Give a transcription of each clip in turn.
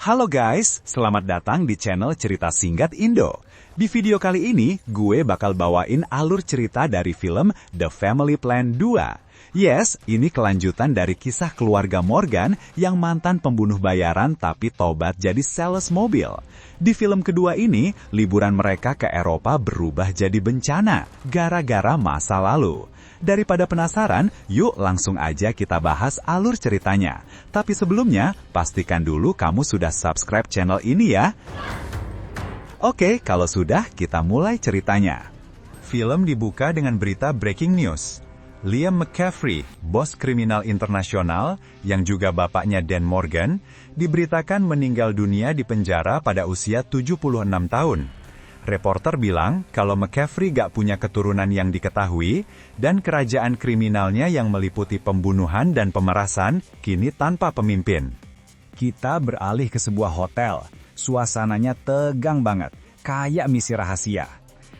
Halo guys, selamat datang di channel Cerita Singkat Indo. Di video kali ini, gue bakal bawain alur cerita dari film The Family Plan 2. Yes, ini kelanjutan dari kisah keluarga Morgan yang mantan pembunuh bayaran tapi tobat jadi sales mobil. Di film kedua ini, liburan mereka ke Eropa berubah jadi bencana gara-gara masa lalu. Daripada penasaran, yuk langsung aja kita bahas alur ceritanya. Tapi sebelumnya, pastikan dulu kamu sudah subscribe channel ini ya. Oke, kalau sudah, kita mulai ceritanya. Film dibuka dengan berita breaking news. Liam McCaffrey, bos kriminal internasional, yang juga bapaknya Dan Morgan, diberitakan meninggal dunia di penjara pada usia 76 tahun. Reporter bilang kalau McCaffrey gak punya keturunan yang diketahui, dan kerajaan kriminalnya yang meliputi pembunuhan dan pemerasan, kini tanpa pemimpin. Kita beralih ke sebuah hotel. Suasananya tegang banget, kayak misi rahasia.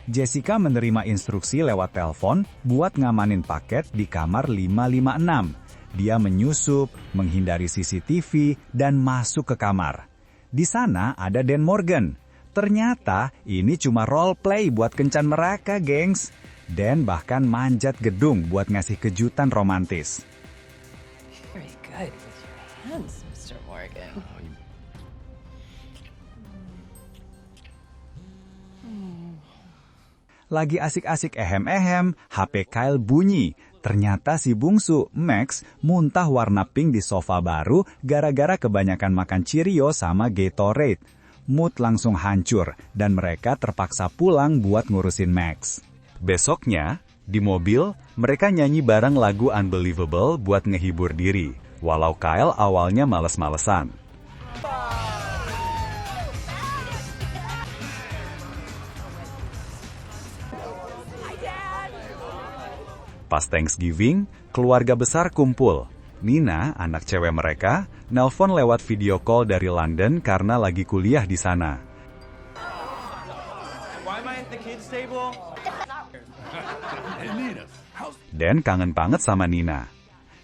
Jessica menerima instruksi lewat telepon buat ngamanin paket di kamar 556. Dia menyusup, menghindari CCTV, dan masuk ke kamar. Di sana ada Dan Morgan. Ternyata ini cuma role play buat kencan mereka, gengs. Dan bahkan manjat gedung buat ngasih kejutan romantis. Very good with your hands, Mr. Morgan. Lagi asik-asik ehem-ehem, HP Kyle bunyi. Ternyata si bungsu, Max, muntah warna pink di sofa baru gara-gara kebanyakan makan Cheerio sama Gatorade. Mood langsung hancur, dan mereka terpaksa pulang buat ngurusin Max. Besoknya, di mobil, mereka nyanyi bareng lagu Unbelievable buat ngehibur diri, walau Kyle awalnya males-malesan. Pas Thanksgiving, keluarga besar kumpul. Nina, anak cewek mereka, nelpon lewat video call dari London karena lagi kuliah di sana. Dan kangen banget sama Nina.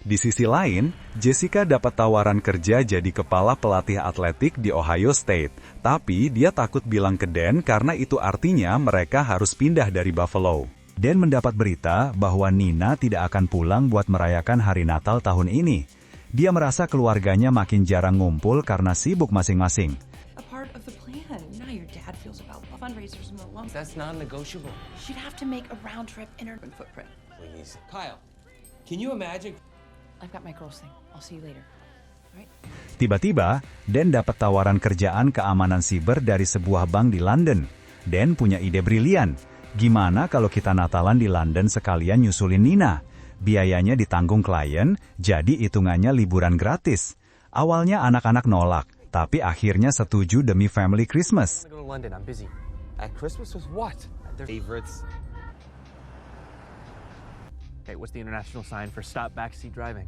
Di sisi lain, Jessica dapat tawaran kerja jadi kepala pelatih atletik di Ohio State. Tapi dia takut bilang ke Dan karena itu artinya mereka harus pindah dari Buffalo. Dan mendapat berita bahwa Nina tidak akan pulang buat merayakan hari Natal tahun ini. Dia merasa keluarganya makin jarang ngumpul karena sibuk masing-masing. A part of the plan. Now your dad feels about fundraisers and the lump. That's non-negotiable. She'd have to make a round-trip inner footprint. Please. Kyle, can you imagine? I've got my girls thing. I'll see you later. Right? Tiba-tiba, Dan dapat tawaran kerjaan keamanan siber dari sebuah bank di London. Dan punya ide brilian. Gimana kalau kita Natalan di London sekalian nyusulin Nina? Biayanya ditanggung klien, jadi hitungannya liburan gratis. Awalnya anak-anak nolak, tapi akhirnya setuju demi family Christmas. I go to London. I'm busy. At Christmas with what? Their favorites. Okay, what's the international sign for stop backseat driving?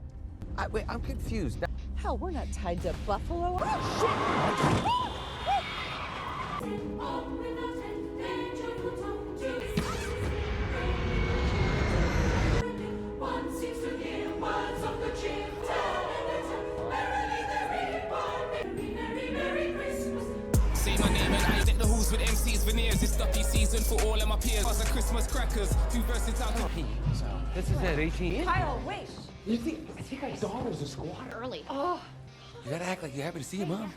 Wait, I'm confused. Hell, we're not tied to Buffalo. With MC's veneers, it's stuffy season for all of my peers. Buzz Christmas crackers, 2 verses out. So, this is it, 18? Kyle, wait. I think our daughter's a squatter. Early. You gotta act like you're happy to see your mom.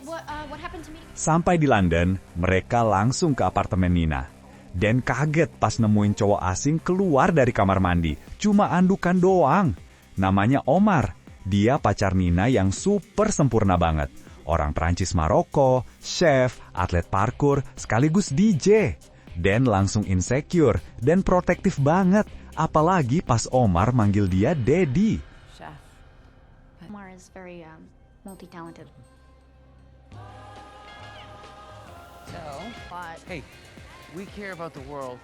What happened to me? Sampai di London, mereka langsung ke apartemen Nina. Dan kaget pas nemuin cowok asing keluar dari kamar mandi. Cuma andukan doang. Namanya Omar. Dia pacar Nina yang super sempurna banget. Orang Prancis Maroko, chef, atlet parkour, sekaligus DJ. Dan langsung insecure dan protektif banget. Apalagi pas Omar manggil dia Daddy. Chef. Omar is very multi-talented. So, what? Hey, we care about the world.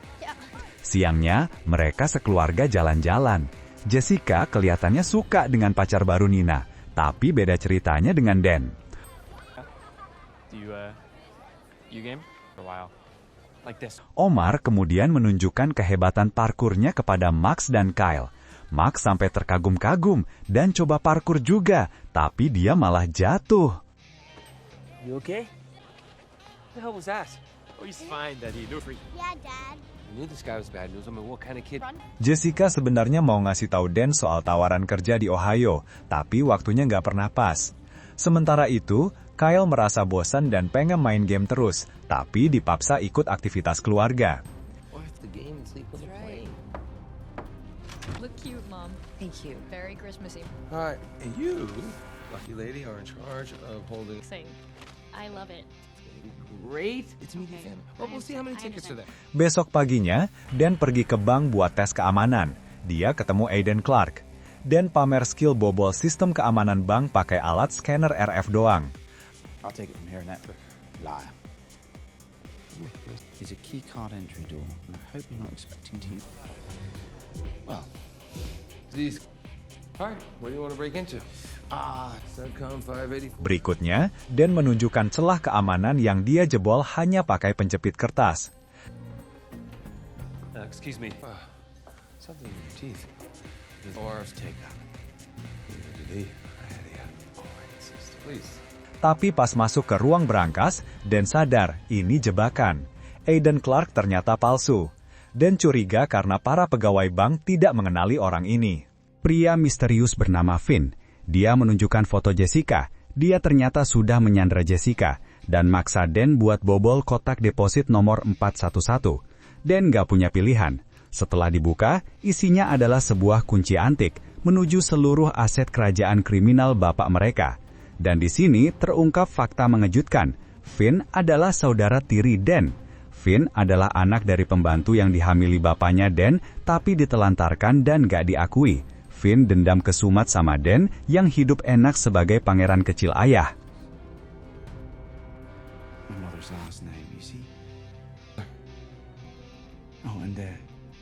Siangnya, mereka sekeluarga jalan-jalan. Jessica kelihatannya suka dengan pacar baru Nina. Tapi beda ceritanya dengan Dan. You game? For a while. Like this. Omar kemudian menunjukkan kehebatan parkurnya kepada Max dan Kyle. Max sampai terkagum-kagum dan coba parkur juga, tapi dia malah jatuh. You okay? What the hell was that? Oh, he's fine, Daddy. No freak. Yeah, Dad. I knew this guy was bad news. I mean, what kind of kid? Jessica sebenarnya mau ngasih tahu Dan soal tawaran kerja di Ohio, tapi waktunya nggak pernah pas. Sementara itu, Kyle merasa bosan dan pengen main game terus, tapi dipaksa ikut aktivitas keluarga. Watch the game and sleep on the plane. Look cute, Mom. Thank you. Very Christmassy. Hi, and you, lucky lady, are in charge of holding. Sing. I love it. Great. It's media Okay. family. Well, we'll see how many I tickets are there. Besok paginya, Dan pergi ke bank buat tes keamanan. Dia ketemu Aiden Clark. Dan pamer skill bobol sistem keamanan bank pakai alat scanner RF doang. I'll take it from here and that, but liar. It's a key card entry door, and I hope you're not expecting to. Well, These. All right, what do you want to break into? Subcom 584. Berikutnya, Dan menunjukkan celah keamanan yang dia jebol hanya pakai penjepit kertas. Excuse me. Something in your teeth. Or take that. Please. Tapi pas masuk ke ruang berangkas, Dan sadar ini jebakan. Aiden Clark ternyata palsu. Dan curiga karena para pegawai bank tidak mengenali orang ini. Pria misterius bernama Finn. Dia menunjukkan foto Jessica. Dia ternyata sudah menyandra Jessica dan maksa Dan buat bobol kotak deposit nomor 411. Dan gak punya pilihan. Setelah dibuka, isinya adalah sebuah kunci antik menuju seluruh aset kerajaan kriminal bapak mereka. Dan di sini terungkap fakta mengejutkan. Finn adalah saudara tiri Dan. Finn adalah anak dari pembantu yang dihamili bapaknya Dan, tapi ditelantarkan dan gak diakui. Finn dendam kesumat sama Dan yang hidup enak sebagai pangeran kecil ayah. my mother's last name, you see? Oh, and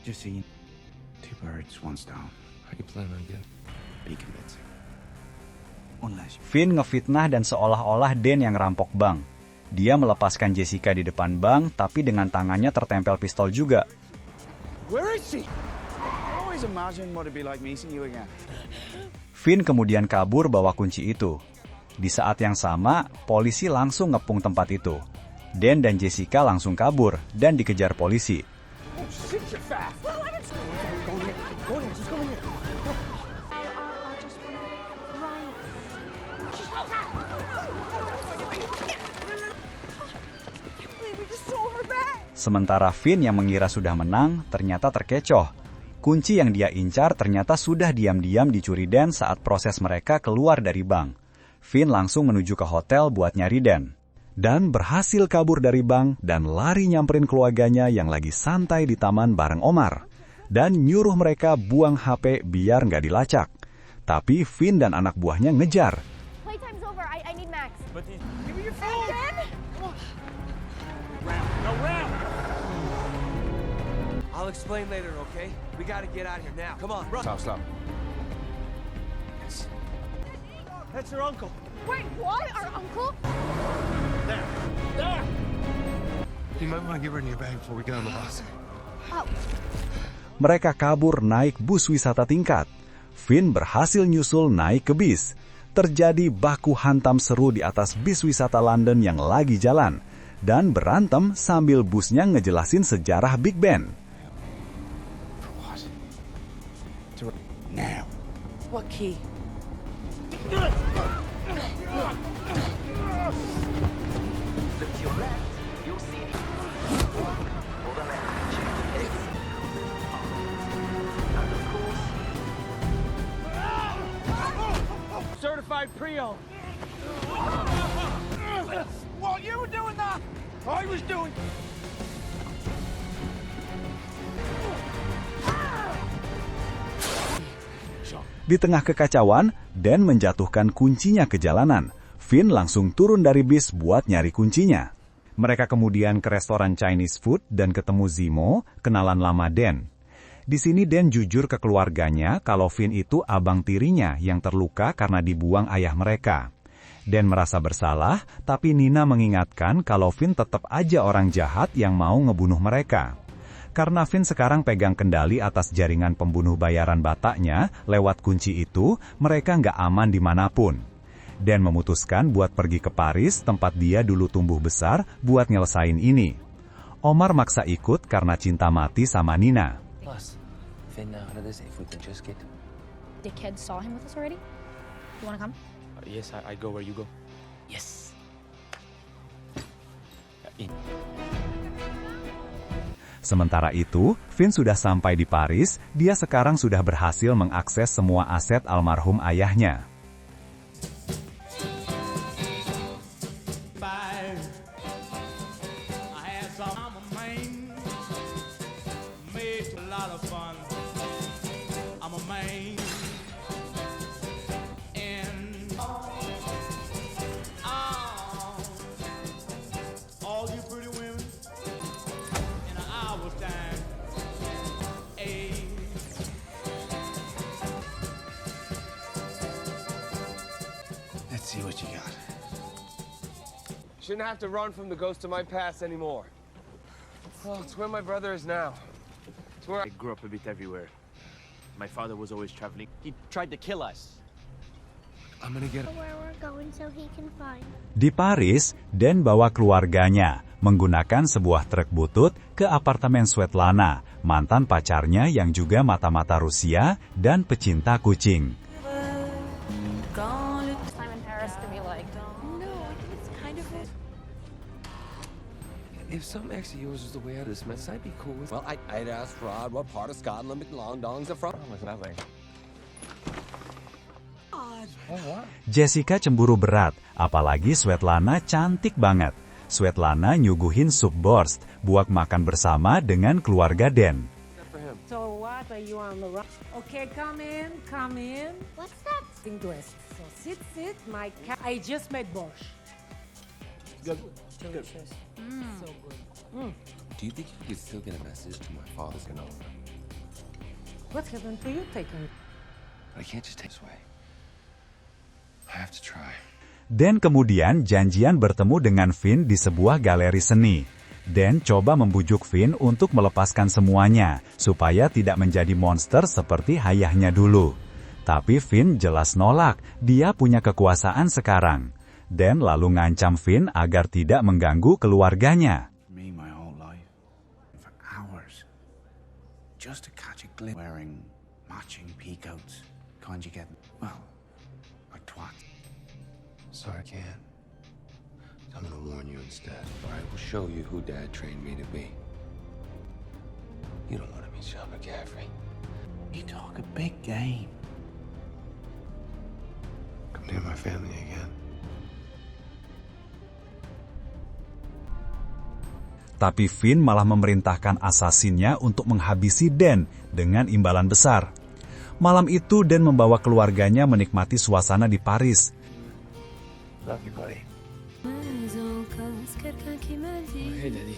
just so you know, 2 birds, 1 stone. How you plan on getting? Be convincing. Unless you... Finn ngefitnah dan seolah-olah Dan yang rampok bank. Dia melepaskan Jessica di depan bank, tapi dengan tangannya tertempel pistol juga. Where is she? I always imagine what it'd be like meeting you again. Finn kemudian kabur bawa kunci itu. Di saat yang sama, polisi langsung ngepung tempat itu. Dan Jessica langsung kabur dan dikejar polisi. Sementara Finn yang mengira sudah menang, ternyata terkecoh. Kunci yang dia incar ternyata sudah diam-diam dicuri Dan saat proses mereka keluar dari bank. Finn langsung menuju ke hotel buat nyari Dan. Dan berhasil kabur dari bank dan lari nyamperin keluarganya yang lagi santai di taman bareng Omar. Dan nyuruh mereka buang HP biar nggak dilacak. Tapi Finn dan anak buahnya ngejar. Playtime's over. I need Max. But these... Give me your phone. No, round! I'll explain later, okay? We gotta get out of here now. Come on, run! Stop. That's your uncle. Wait, what? Our uncle? There! You might want to get rid of your bag before we get on the bus. Oh, Mereka kabur naik bus wisata tingkat. Finn berhasil nyusul naik ke bis. Terjadi baku hantam seru di atas bis wisata London yang lagi jalan. Dan berantem sambil busnya ngejelasin sejarah Big Ben. For what? Now. What key? Certified pre-owned. While you were doing that, I was doing... Di tengah kekacauan, Dan menjatuhkan kuncinya ke jalanan. Finn langsung turun dari bis buat nyari kuncinya. Mereka kemudian ke restoran Chinese food dan ketemu Zemo, kenalan lama Dan. Di sini Dan jujur ke keluarganya kalau Finn itu abang tirinya yang terluka karena dibuang ayah mereka. Dan merasa bersalah, tapi Nina mengingatkan kalau Finn tetap aja orang jahat yang mau ngebunuh mereka. Karena Finn sekarang pegang kendali atas jaringan pembunuh bayaran Bataknya, lewat kunci itu, mereka nggak aman dimanapun. Dan memutuskan buat pergi ke Paris, tempat dia dulu tumbuh besar, buat nyelesain ini. Omar maksa ikut karena cinta mati sama Nina. Plus, Finn, out of this if we can just get... Dickhead saw him with us already? You wanna come? Yes, I go where you go. Yes! Sementara itu, Finn sudah sampai di Paris, dia sekarang sudah berhasil mengakses semua aset almarhum ayahnya. Let's see what you got. Shouldn't have to run from the ghost of my past anymore. Well, it's where my brother is now. It's where I grew up a bit everywhere. My father was always traveling. He tried to kill us. I'm gonna get... Where we're going so he can find. Di Paris, Dan bawa keluarganya menggunakan sebuah truk butut ke apartemen Svetlana, mantan pacarnya yang juga mata-mata Rusia dan pecinta kucing. Time in Paris to be like, No, I think it's kind of. If some ex of yours was the way out of this mess, I'd be cool with... Well, I'd ask Rod what part of Scotland McLongdongs are from. Jessica cemburu berat, apalagi Svetlana cantik banget. Svetlana nyuguhin sup borscht, buat makan bersama dengan keluarga Dan. So what are you on the run? Okay, come in, come in. What's that? English. So sit, my cat. I just made borscht. Good. Delicious. So good. Do you think you could still get a message to my father's gonna... What happened to you taking? I can't just take this way. I have to try. Dan kemudian janjian bertemu dengan Finn di sebuah galeri seni. Dan coba membujuk Finn untuk melepaskan semuanya, supaya tidak menjadi monster seperti ayahnya dulu. Tapi Finn jelas nolak, dia punya kekuasaan sekarang. Dan lalu ngancam Finn agar tidak mengganggu keluarganya. Me my whole life. For hours. Just to catch a glimpse wearing matching peacoats. Can't you get... Well, a twat. Sorry, I can't. I'm gonna warn you instead. I will show you who Dad trained me to be. You don't want to meet Sean McCaffrey. You talk a big game. Come near my family again. Tapi Finn malah memerintahkan asasinnya untuk menghabisi Dan dengan imbalan besar. Malam itu Dan membawa keluarganya menikmati suasana di Paris. Love you, buddy. Hey, Daddy.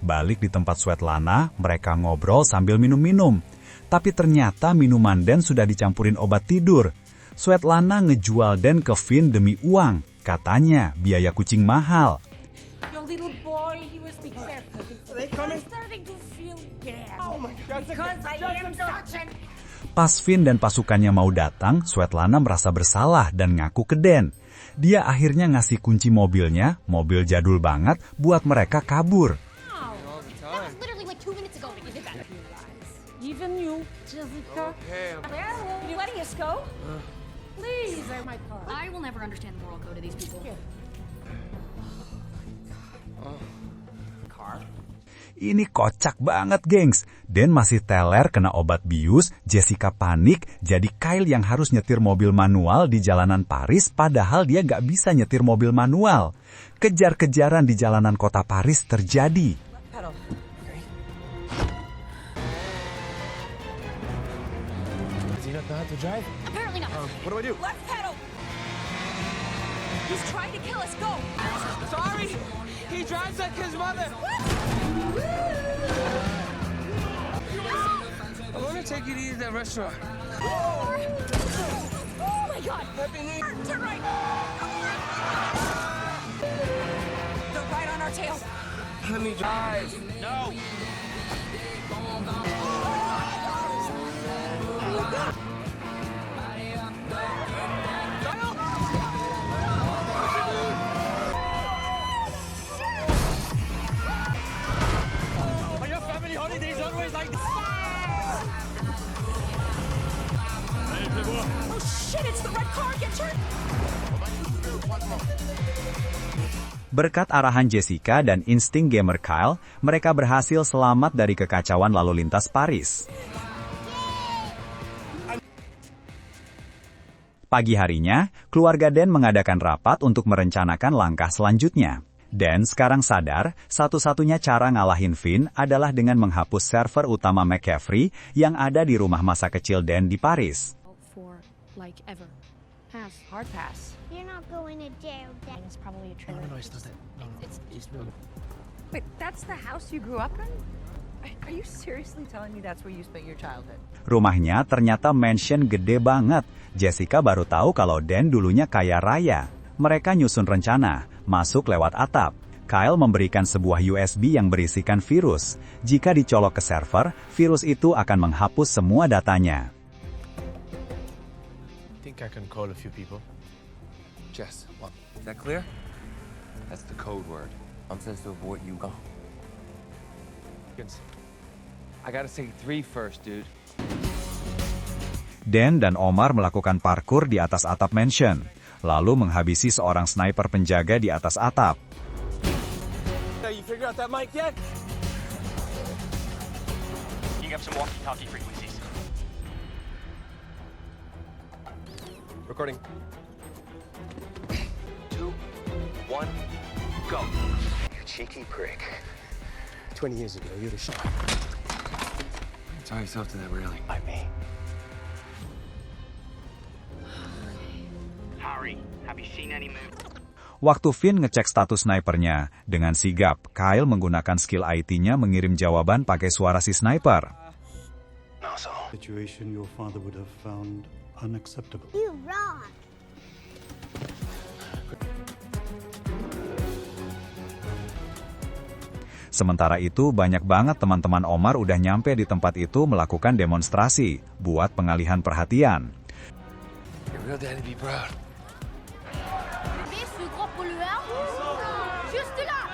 Balik di tempat Svetlana, mereka ngobrol sambil minum-minum. Tapi ternyata minuman Dan sudah dicampurin obat tidur. Svetlana ngejual Dan ke Finn demi uang. Katanya biaya kucing mahal. Your little boy, he was be careful. I'm starting to feel bad. Oh my God! Because I am such an... Pas Finn dan pasukannya mau datang, Svetlana merasa bersalah dan ngaku ke Dan. Dia akhirnya ngasih kunci mobilnya, mobil jadul banget, buat mereka kabur. That was literally like 2 minutes ago that you did that. Even you, Jessica. Okay, Well, you letting us go? Please, my car. I will never understand the moral code of these people. Car? Ini kocak banget, gengs. Dan masih teler kena obat bius, Jessica panik, jadi Kyle yang harus nyetir mobil manual di jalanan Paris, padahal dia nggak bisa nyetir mobil manual. Kejar-kejaran di jalanan kota Paris terjadi. pedal. Does he not know how to drive? Apparently not. What do I do? Left pedal. He's trying to kill us. Go. Sorry! He drives like his mother! I want to take you to eat at that restaurant. Oh my God! Happy New Year! Turn right. They're right on our tail. Let me drive. No! It's the red car. Get your... Berkat arahan Jessica dan insting gamer Kyle, mereka berhasil selamat dari kekacauan lalu lintas Paris. Pagi harinya, keluarga Dan mengadakan rapat untuk merencanakan langkah selanjutnya. Dan sekarang sadar, satu-satunya cara ngalahin Finn adalah dengan menghapus server utama McCaffrey yang ada di rumah masa kecil Dan di Paris. For, like, ever. Pass. Hard pass. You're not going to jail, Dad. It's probably a trigger. it's not that. No, it's really. Wait, that's the house you grew up in? Are you seriously telling me that's where you spent your childhood? Rumahnya ternyata mansion gede banget. Jessica baru tahu kalau Dan dulunya kaya raya. Mereka nyusun rencana, masuk lewat atap. Kyle memberikan sebuah USB yang berisikan virus. Jika dicolok ke server, virus itu akan menghapus semua datanya. Think I can call a few people. Jess, what? Is that clear? That's the code word. I'm supposed to avoid you. Go. I gotta say 3 first, dude. Dan dan Omar melakukan parkur di atas atap mansion, lalu menghabisi seorang sniper penjaga di atas atap. You figure out that mic yet? Picking up some walkie-talkie frequencies. Recording. 2, 1, go. You cheeky prick. 20 years ago, you'd have shot. Tie yourself to that railing. By me. Harry, have you seen any move? Waktu Finn ngecek status snipernya, dengan sigap, Kyle menggunakan skill IT-nya mengirim jawaban pakai suara si sniper. Situation your father would have found unacceptable. You wrong. Sementara itu, banyak banget teman-teman Omar udah nyampe di tempat itu melakukan demonstrasi, buat pengalihan perhatian. Your real daddy be proud. Ce gros pollueur. Juste là.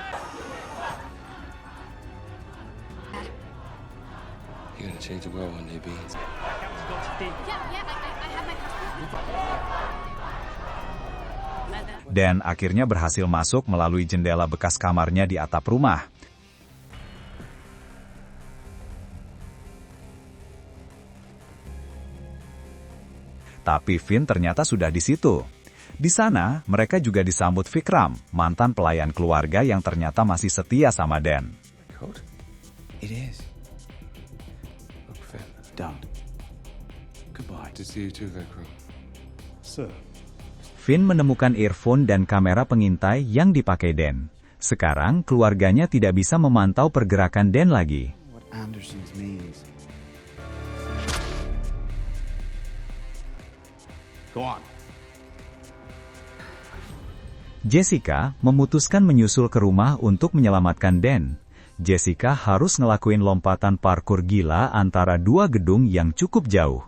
You're gonna change the world one day, B. Yeah, I have my passport. Dan akhirnya berhasil masuk melalui jendela bekas kamarnya di atap rumah. Tapi Finn ternyata sudah di situ. Di sana, mereka juga disambut Vikram, mantan pelayan keluarga yang ternyata masih setia sama Dan. Code? It is. Look, Finn. Done. Goodbye. To see you too, Vikram. Sir, Finn menemukan earphone dan kamera pengintai yang dipakai Dan. Sekarang, keluarganya tidak bisa memantau pergerakan Dan lagi. What Anderson's means. Go on. Jessica memutuskan menyusul ke rumah untuk menyelamatkan Dan. Jessica harus ngelakuin lompatan parkur gila antara 2 gedung yang cukup jauh.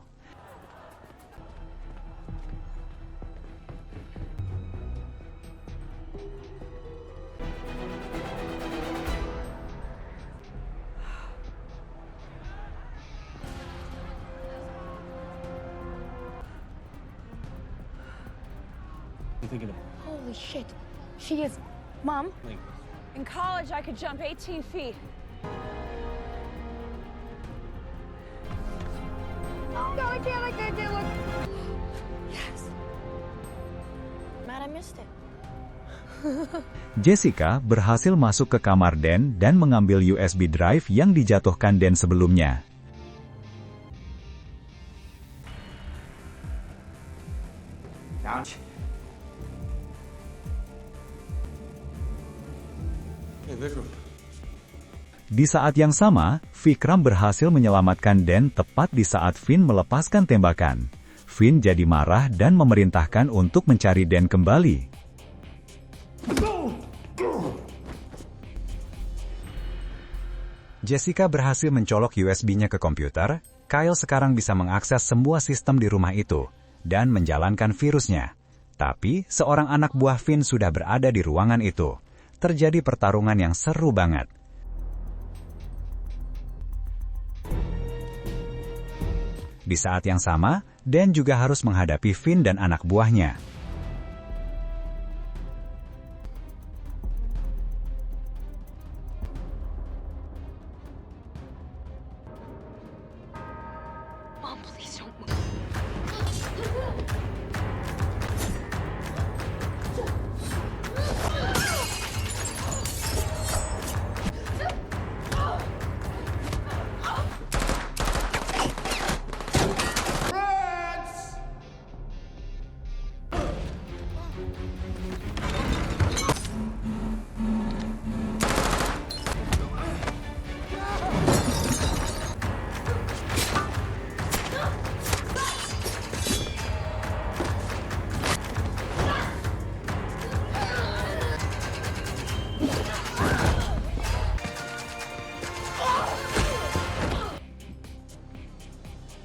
You thinking of? Holy shit. She is... Mom? In college, I could jump 18 feet. Oh no, I can't look. Yes. Matt, I missed it. Jessica berhasil masuk ke kamar Dan dan mengambil USB drive yang dijatuhkan Dan sebelumnya. Ouch. Hey, Vikram. Di saat yang sama, Vikram berhasil menyelamatkan Dan tepat di saat Finn melepaskan tembakan. Finn jadi marah dan memerintahkan untuk mencari Dan kembali. Jessica berhasil mencolok USB-nya ke komputer. Kyle sekarang bisa mengakses semua sistem di rumah itu dan menjalankan virusnya. Tapi, seorang anak buah Finn sudah berada di ruangan itu. Terjadi pertarungan yang seru banget. Di saat yang sama, Dan juga harus menghadapi Finn dan anak buahnya. Mom, please don't move.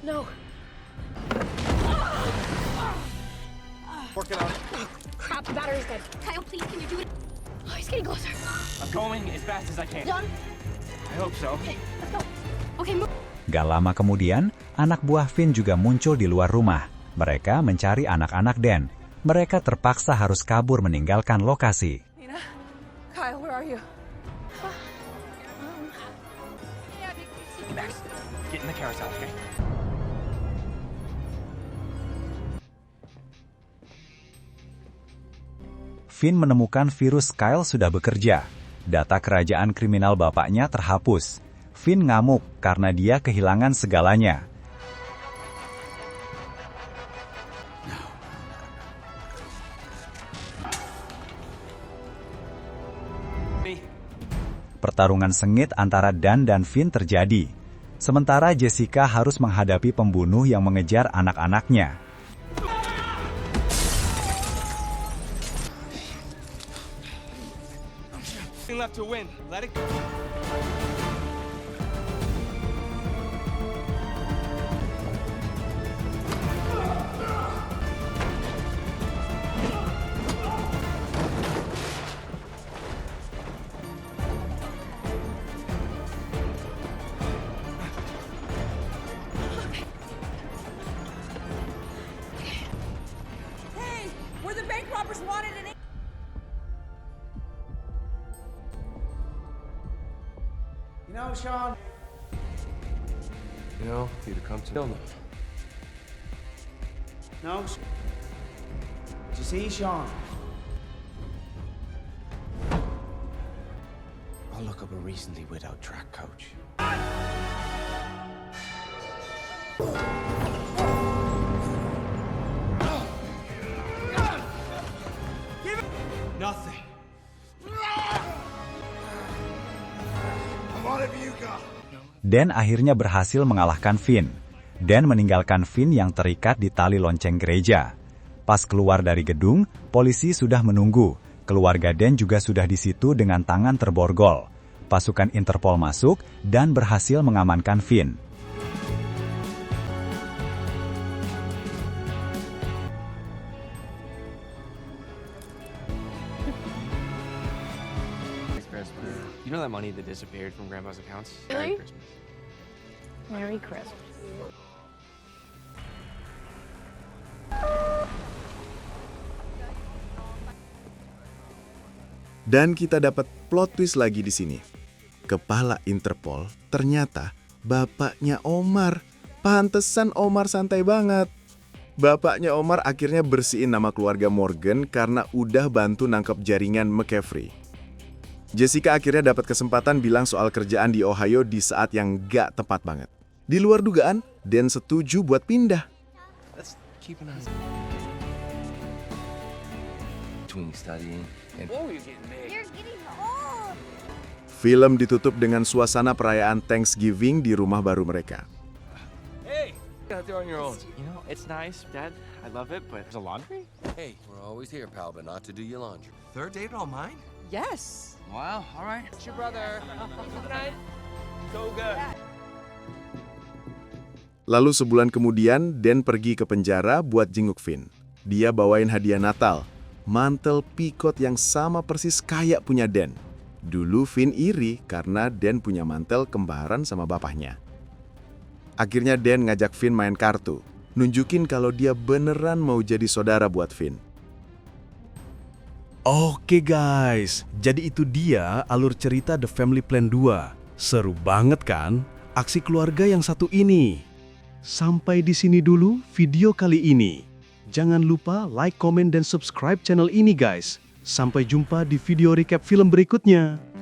No. Working on it. Crap, the battery's dead. Kyle, please, can you do it? Oh, he's getting closer. I'm going as fast as I can. Done? I hope so. Okay, let's go. Okay, move. Gak lama kemudian, anak buah Finn juga muncul di luar rumah. Mereka mencari anak-anak Dan. Mereka terpaksa harus kabur meninggalkan lokasi. Nina? Kyle, where are you? Max, get in the carousel, okay? Finn menemukan virus Kyle sudah bekerja. Data kerajaan kriminal bapaknya terhapus. Finn ngamuk karena dia kehilangan segalanya. Pertarungan sengit antara Dan dan Finn terjadi. Sementara Jessica harus menghadapi pembunuh yang mengejar anak-anaknya. Left to win. Let it go. Hey, we're the bank robbers wanted in. You know, Sean. You know, if you'd have come to know them. No. Did you see, Sean? I'll look up a recently widowed track coach. Nothing. Dan akhirnya berhasil mengalahkan Finn. Dan meninggalkan Finn yang terikat di tali lonceng gereja. Pas keluar dari gedung, polisi sudah menunggu. Keluarga Dan juga sudah di situ dengan tangan terborgol. Pasukan Interpol masuk dan berhasil mengamankan Finn. You know that money that disappeared from Grandpa's accounts? Really? Merry Christmas. Merry Christmas. Dan kita dapat plot twist lagi di sini. Kepala Interpol ternyata bapaknya Omar. Pantesan Omar santai banget. Bapaknya Omar akhirnya bersihin nama keluarga Morgan karena udah bantu nangkep jaringan McCaffrey. Jessica akhirnya dapat kesempatan bilang soal kerjaan di Ohio di saat yang gak tepat banget. Di luar dugaan, Dan setuju buat pindah. Let's keep an eye. Between studying and You're getting old. Film ditutup dengan suasana perayaan Thanksgiving di rumah baru mereka. Hey, out there on your own. You know, it's nice, Dad. I love it, but there's a laundry? hey, we're always here, pal, but not to do your laundry. Third date all mine? Yes. Wow, all right. It's your brother. Good night. So good. Lalu sebulan kemudian, Dan pergi ke penjara buat jenguk Finn. Dia bawain hadiah Natal, mantel pikot yang sama persis kayak punya Dan. Dulu Finn iri karena Dan punya mantel kembaran sama bapaknya. Akhirnya Dan ngajak Finn main kartu. nunjukin kalau dia beneran mau jadi saudara buat Finn. Oke guys, jadi itu dia alur cerita The Family Plan 2. Seru banget kan? Aksi keluarga yang satu ini. Sampai di sini dulu video kali ini. Jangan lupa like, komen, dan subscribe channel ini guys. Sampai jumpa di video recap film berikutnya.